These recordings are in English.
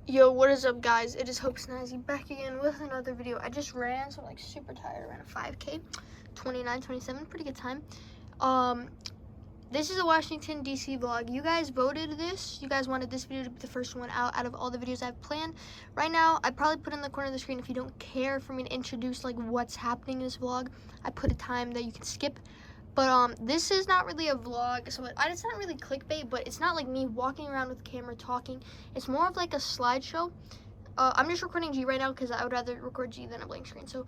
Yo, what is up, guys? It is Hope Snazzy back again with another video. I just ran, so I'm like super tired. I ran a 5K, 29:27, pretty good time. This is a Washington D.C. vlog. You guys voted this. You guys wanted this video to be the first one out of all the videos I've planned. Right now, I probably put in the corner of the screen, if you don't care for me to introduce like what's happening in this vlog, I put a time that you can skip. But this is not really a vlog, so it's not really clickbait, but it's not like me walking around with a camera talking. It's more of like a slideshow. I'm just recording G right now because I would rather record G than a blank screen. So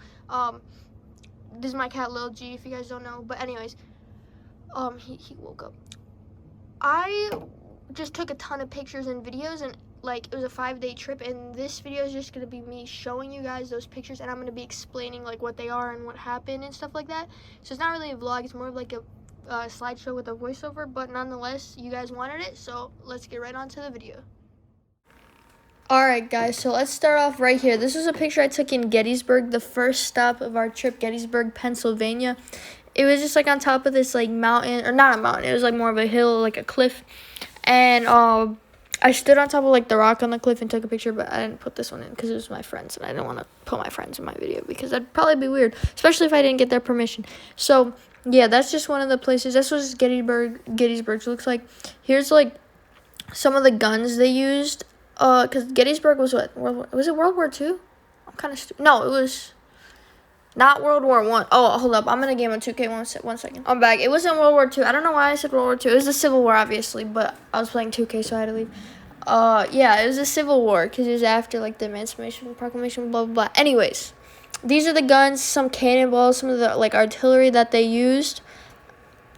this is my cat, Lil G, if you guys don't know. But anyways, he woke up. I just took a ton of pictures and videos, and like it was a 5-day trip, and this video is just gonna be me showing you guys those pictures, and I'm gonna be explaining like what they are and what happened and stuff like that. So it's not really a vlog, it's more of like a slideshow with a voiceover, but nonetheless, you guys wanted it, so let's get right on to the video. Alright guys, so let's start off right here. This was a picture I took in Gettysburg, the first stop of our trip, Gettysburg, Pennsylvania. It was just like on top of this like mountain, or not a mountain, it was like more of a hill, like a cliff. And I stood on top of like the rock on the cliff and took a picture, but I didn't put this one in because it was my friends, and I didn't want to put my friends in my video because that'd probably be weird, especially if I didn't get their permission. So yeah, that's just one of the places. This was Gettysburg. It looks like. Here's like some of the guns they used. Because Gettysburg was what? Was it World War II? I'm kind of stupid. No, it was not World War I. Oh, hold up. I'm in a game on 2K. One second. I'm back. It wasn't World War II. I don't know why I said World War II. It was the Civil War, obviously, but I was playing 2K, so I had to leave. Yeah, it was the Civil War, because it was after, like, the Emancipation Proclamation, blah, blah, blah. Anyways, these are the guns, some cannonballs, some of the, like, artillery that they used.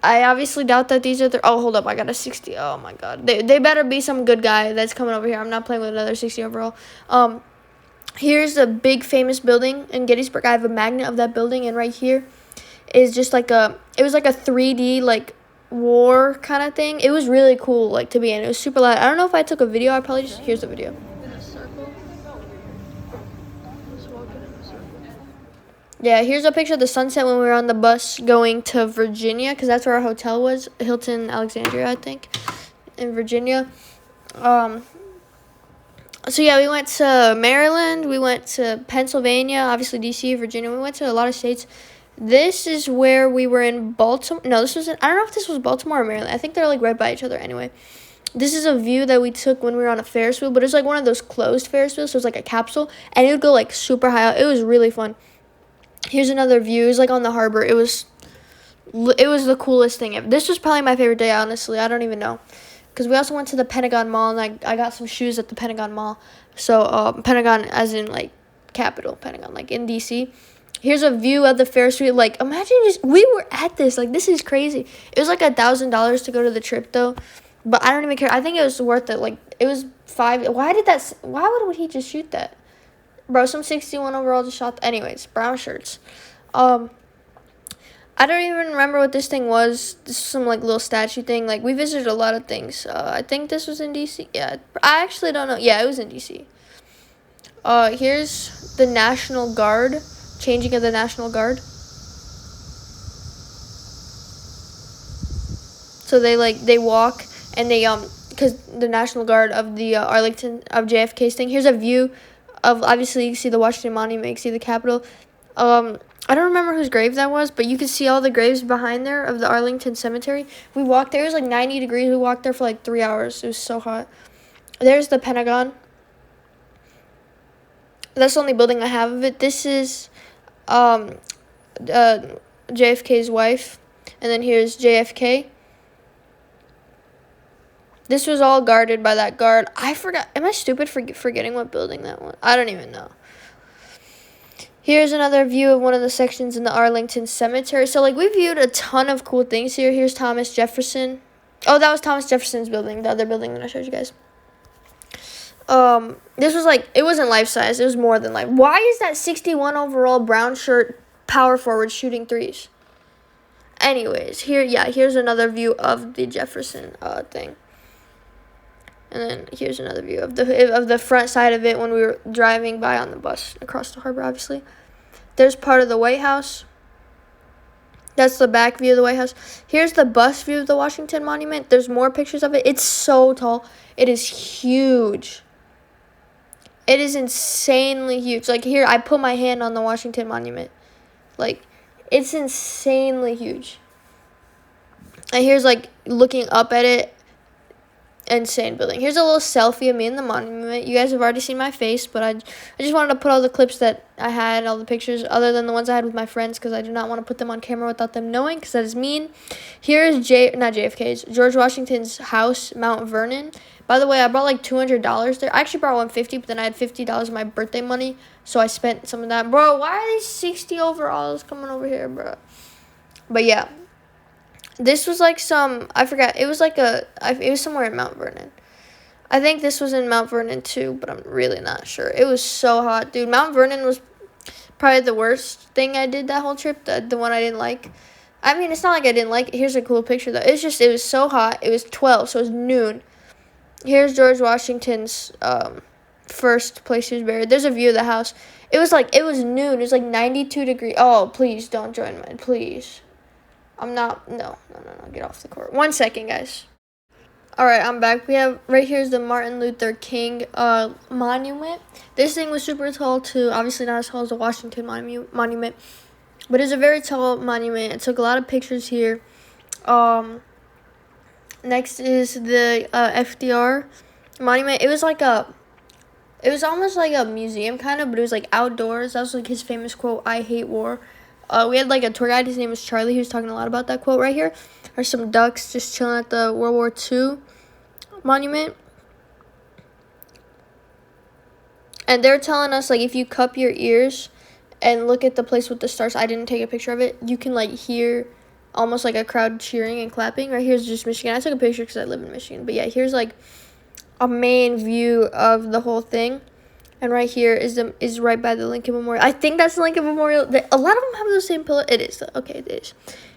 I obviously doubt that these are the... Oh, hold up. I got a 60. Oh, my God. They better be some good guy that's coming over here. I'm not playing with another 60 overall. Here's the big famous building in Gettysburg. I have a magnet of that building, and right here is just like it was like a 3D like war kind of thing. It was really cool, like, to be in. It was super loud. I don't know if I took a video. I probably just... Here's the video. Yeah, here's a picture of the sunset when we were on the bus going to Virginia, because that's where our hotel was, Hilton Alexandria, I think, in Virginia. So yeah, we went to Maryland, we went to Pennsylvania, obviously DC, Virginia. We went to a lot of states. This is where we were in Baltimore. No, this was I don't know if this was Baltimore or Maryland. I think they're like right by each other anyway. This is a view that we took when we were on a Ferris wheel, but it's like one of those closed Ferris wheels, so it's like a capsule, and it would go like super high up. It was really fun. Here's another view. It was like on the harbor. It was the coolest thing ever. This was probably my favorite day, honestly. I don't even know. Because we also went to the Pentagon Mall, and I got some shoes at the Pentagon Mall. So, Pentagon as in, like, Capitol Pentagon, like, in D.C. Here's a view of the Ferris wheel. Like, imagine we were at this. Like, this is crazy. It was, like, $1,000 to go to the trip, though. But I don't even care. I think it was worth it. Like, it was why would he just shoot that? Bro, some 61 overall just shot. Anyways, brown shirts. I don't even remember what this thing was. This is some, like, little statue thing. Like, we visited a lot of things. I think this was in D.C. Yeah, I actually don't know. Yeah, it was in D.C. Here's the National Guard. Changing of the National Guard. So they walk, and they, because the National Guard of the Arlington, of JFK's thing. Here's a view of, obviously, you can see the Washington Monument, you can see the Capitol. I don't remember whose grave that was, but you can see all the graves behind there of the Arlington Cemetery. We walked there. It was like 90 degrees. We walked there for like 3 hours. It was so hot. There's the Pentagon. That's the only building I have of it. This is JFK's wife. And then here's JFK. This was all guarded by that guard. I forgot. Am I stupid for forgetting what building that was? I don't even know. Here's another view of one of the sections in the Arlington Cemetery. So, like, we viewed a ton of cool things here. Here's Thomas Jefferson. Oh, that was Thomas Jefferson's building, the other building that I showed you guys. This was, like, it wasn't life-size. It was more than life. Why is that 61 overall brown shirt power forward shooting threes? Anyways, here's another view of the Jefferson thing. And then here's another view of the front side of it when we were driving by on the bus across the harbor, obviously. There's part of the White House. That's the back view of the White House. Here's the bus view of the Washington Monument. There's more pictures of it. It's so tall. It is huge. It is insanely huge. Like, here, I put my hand on the Washington Monument. Like, it's insanely huge. And here's, like, looking up at it. Insane building. Here's a little selfie of me in the monument. You guys have already seen my face, but I just wanted to put all the clips that I had, all the pictures, other than the ones I had with my friends, because I do not want to put them on camera without them knowing, because that is mean. Here is not JFK's, George Washington's house, Mount Vernon. By the way, I brought like $200 there. I actually brought $150, but then I had $50 of my birthday money, so I spent some of that. Bro, why are these 60 overalls coming over here, bro? But yeah. This was like I forgot, it was like it was somewhere in Mount Vernon. I think this was in Mount Vernon too, but I'm really not sure. It was so hot, dude. Mount Vernon was probably the worst thing I did that whole trip, the one I didn't like. I mean, it's not like I didn't like it. Here's a cool picture, though. It was so hot. It was 12, so it was noon. Here's George Washington's first place he was buried. There's a view of the house. It was noon. It was like 92 degrees. Oh, please don't join me, please. No, get off the court. 1 second, guys. Alright, I'm back. We have, right here is the Martin Luther King monument. This thing was super tall too. Obviously not as tall as the Washington monument. But it's a very tall monument. It took a lot of pictures here. Next is the FDR monument. It was almost like a museum kind of, but it was like outdoors. That was like his famous quote, "I hate war." We had like a tour guide. His name was Charlie. He was talking a lot about that quote right here. There's some ducks just chilling at the World War II monument. And they're telling us, like, if you cup your ears and look at the place with the stars, I didn't take a picture of it, you can, like, hear almost like a crowd cheering and clapping. Right here's just Michigan. I took a picture because I live in Michigan. But yeah, here's like a main view of the whole thing. And right here is right by the Lincoln Memorial. I think that's the Lincoln Memorial. A lot of them have the same pillar. It is. Okay, it is.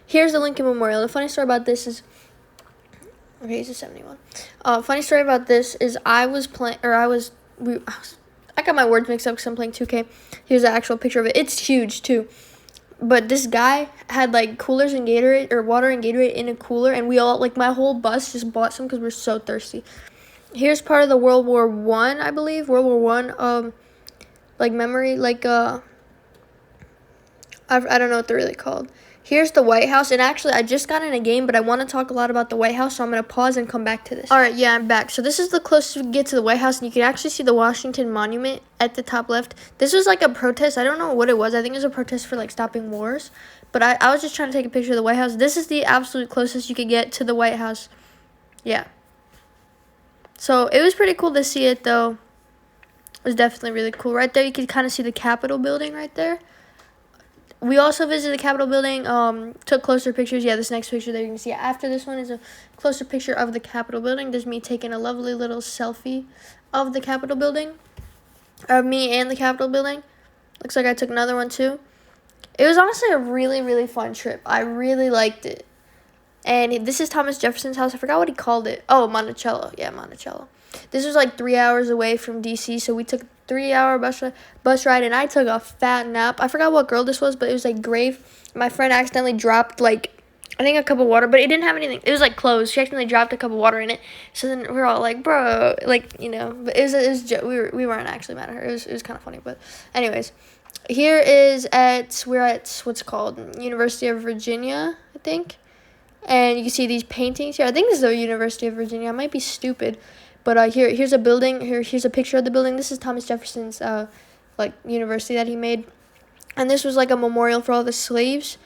Here's the Lincoln Memorial. The funny story about this is, okay, it's a 71. Funny story about this is I got my words mixed up because I'm playing 2K. Here's the actual picture of it. It's huge too. But this guy had like coolers and Gatorade, or water and Gatorade in a cooler, and we all, like, my whole bus just bought some because we're so thirsty. Here's part of the World War I, I believe. World War I, like, memory, like, I don't know what they're really called. Here's the White House, and actually, I just got in a game, but I want to talk a lot about the White House, so I'm going to pause and come back to this. Alright, yeah, I'm back. So this is the closest we can get to the White House, and you can actually see the Washington Monument at the top left. This was like a protest. I don't know what it was. I think it was a protest for, like, stopping wars, but I was just trying to take a picture of the White House. This is the absolute closest you could get to the White House. Yeah. So it was pretty cool to see it, though. It was definitely really cool. Right there, you could kind of see the Capitol building right there. We also visited the Capitol building, took closer pictures. Yeah, this next picture that you can see after this one is a closer picture of the Capitol building. There's me taking a lovely little selfie of the Capitol building, of me and the Capitol building. Looks like I took another one too. It was honestly a really, really fun trip. I really liked it. And this is Thomas Jefferson's house. I forgot what he called it. Oh, Monticello. Yeah, Monticello. This was like 3 hours away from D.C., so we took a 3-hour bus ride, and I took a fat nap. I forgot what girl this was, but it was like Grave. My friend accidentally dropped, like, I think a cup of water, but it didn't have anything. It was like closed. She accidentally dropped a cup of water in it. So then we were all like, bro, like, you know. But it was we weren't actually mad at her. It was kind of funny. But anyways, we're at what's it called, University of Virginia, I think. And you can see these paintings here. I think this is the University of Virginia. I might be stupid. But here's a building. Here's a picture of the building. This is Thomas Jefferson's like, university that he made. And this was like a memorial for all the slaves.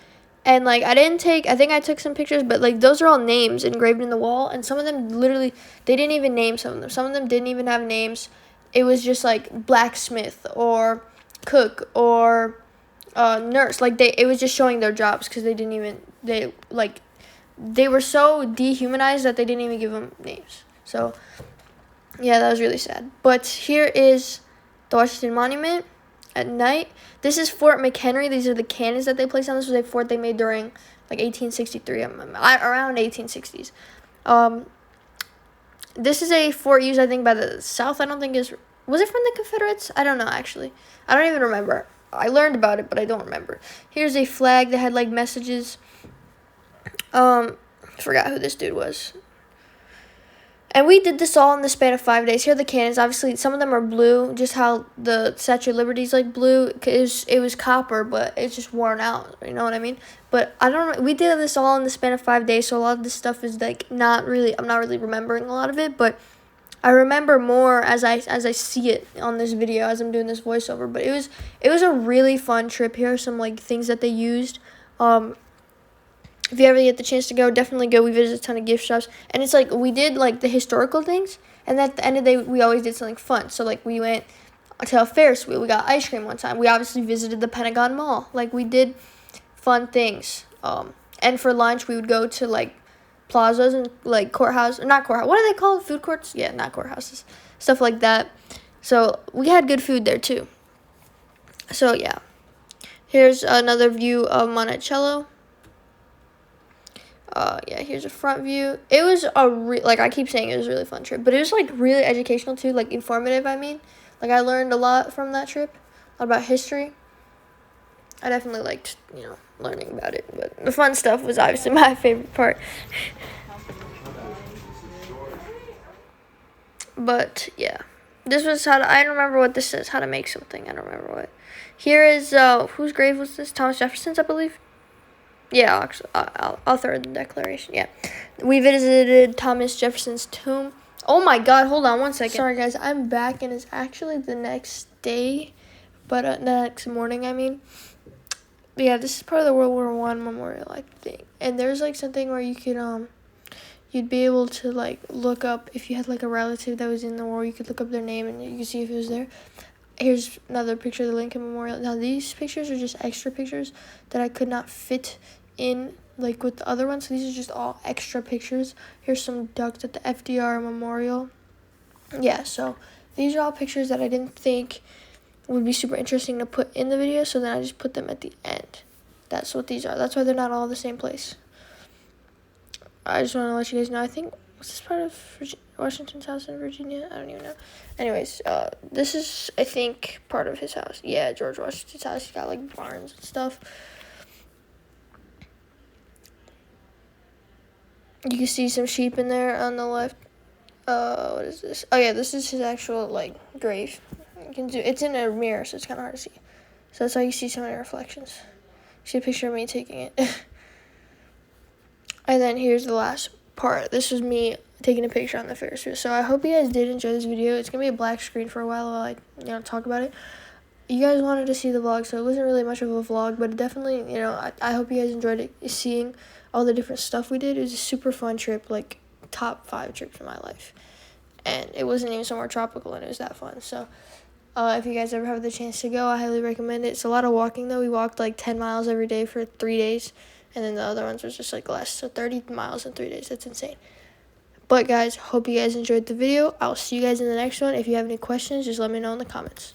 And, like, I think I took some pictures, but, like, those are all names engraved in the wall. And some of them literally, they didn't even name some of them. Some of them didn't even have names. It was just, like, blacksmith or cook or nurse. Like, it was just showing their jobs because they were so dehumanized that they didn't even give them names. So, yeah, that was really sad. But here is the Washington Monument at night. This is Fort McHenry. These are the cannons that they placed on. This was a fort they made during, like, 1863, around 1860s. This is a fort used, I think, by the South. I don't think was it from the Confederates? I don't know, actually. I don't even remember. I learned about it, but I don't remember. Here's a flag that had, like, messages. Forgot who this dude was. And we did this all in the span of 5 days. Here are the cannons. Obviously, some of them are blue, just how the Statue of Liberty is like blue. It was copper, but it's just worn out. You know what I mean? But I don't know. We did this all in the span of 5 days, so a lot of this stuff is like I'm not really remembering a lot of it, but I remember more as I see it on this video as I'm doing this voiceover. But it was a really fun trip. Here are some like things that they used. If you ever get the chance to go, definitely go. We visited a ton of gift shops. And it's like, we did, like, the historical things. And at the end of the day, we always did something fun. So, like, we went to a Ferris wheel. We got ice cream one time. We obviously visited the Pentagon Mall. Like, we did fun things. And for lunch, we would go to, like, plazas and, like, courthouse. Not courthouse. What are they called? Food courts? Yeah, not courthouses. Stuff like that. So, we had good food there, too. So, yeah. Here's another view of Monticello. Yeah, here's a front view. It was like I keep saying, it was a really fun trip, but it was like really educational too, like informative. I mean, like I learned a lot from that trip, a lot about history. I definitely liked, learning about it, but the fun stuff was obviously my favorite part. But yeah, this was I don't remember what this says. How to make something. I don't remember what. Here is whose grave was this? Thomas Jefferson's, I believe. Yeah, I'll throw in the declaration. Yeah. We visited Thomas Jefferson's tomb. Oh my god, hold on one second. Sorry guys, I'm back and it's actually the next day, but the next morning, I mean. But yeah, this is part of the World War I memorial, I think. And there's like something where you could you'd be able to like look up if you had like a relative that was in the war, you could look up their name and you could see if it was there. Here's another picture of the Lincoln Memorial. Now these pictures are just extra pictures that I could not fit in like with the other ones, so these are just all extra pictures. Here's some ducks at the FDR Memorial. Yeah, so these are all pictures that I didn't think would be super interesting to put in the video, so then I just put them at the end. That's what these are. That's why they're not all in the same place. I just want to let you guys know, I think, was this part of Washington's house in Virginia? I don't even know. Anyways, this is, I think, part of his house. Yeah, George Washington's house. He's got, like, barns and stuff. You can see some sheep in there on the left. What is this? Oh, yeah, this is his actual, like, grave. You can it's in a mirror, so it's kind of hard to see. So that's how you see some of the reflections. See a picture of me taking it. And then here's the last part. This was me taking a picture on the Ferris wheel. So I hope you guys did enjoy this video. It's going to be a black screen for a while I, talk about it. You guys wanted to see the vlog, so it wasn't really much of a vlog, but definitely, I hope you guys enjoyed it, seeing all the different stuff we did. It was a super fun trip, like top 5 trips in my life. And it wasn't even somewhere tropical, and it was that fun. So if you guys ever have the chance to go, I highly recommend it. It's a lot of walking, though. We walked like 10 miles every day for 3 days. And then the other ones was just like less. So 30 miles in 3 days. That's insane. But guys, hope you guys enjoyed the video. I'll see you guys in the next one. If you have any questions, just let me know in the comments.